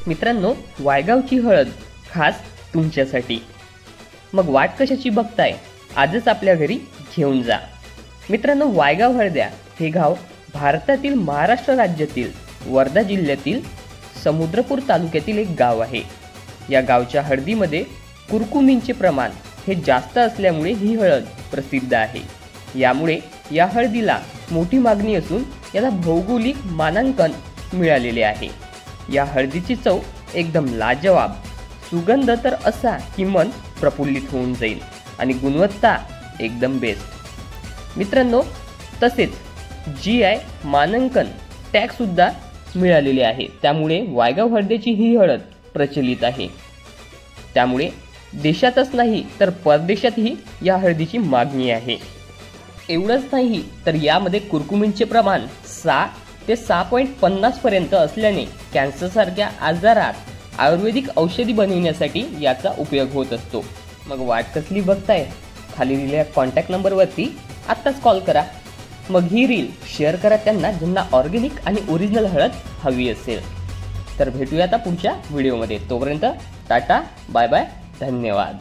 मित्रांनो, वायगावची हळद खास तुमच्यासाठी. मग वाट कशाची बघताय, आजच आपल्या घरी घेऊन जा. मित्रांनो, वायगाव हळद्या हे गाव भारतातील महाराष्ट्र राज्यातील वर्धा जिल्ह्यातील समुद्रपूर तालुक्यातील एक गाव आहे. या गावच्या हळदीमध्ये कुरकुमींचे प्रमाण हे जास्त असल्यामुळे ही हळद प्रसिद्ध आहे. यामुळे या हळदीला मोठी मागणी असून याला भौगोलिक मानांकन मिळालेले आहे. या हळदीची चव एकदम लाजवाब, सुगंध तर असा की मन प्रफुल्लित होऊन जाईल आणि गुणवत्ता एकदम बेस्ट. मित्रांनो, तसेच GI मानांकन टॅग सुद्धा मिळालेले आहे. त्यामुळे वायगाव हळदीची ही हळद प्रचलित आहे. त्यामुळे देशातच नाही तर परदेशातही या हळदीची मागणी आहे. एवढंच नाही तर यामध्ये कुरकुमींचे प्रमाण 6 ते 6.50 पर्यंत असल्याने कॅन्सरसारख्या आजारात आयुर्वेदिक औषधी बनविण्यासाठी याचा उपयोग होत असतो. मग वाट कसली बघताय, खाली दिलेल्या कॉन्टॅक्ट नंबरवरती आत्ताच कॉल करा. मग ही रील शेअर करा त्यांना ज्यांना ऑर्गॅनिक आणि ओरिजिनल हळद हवी असेल. तर भेटूया आता पुढच्या व्हिडिओमध्ये. तोपर्यंत टाटा, बाय बाय, धन्यवाद.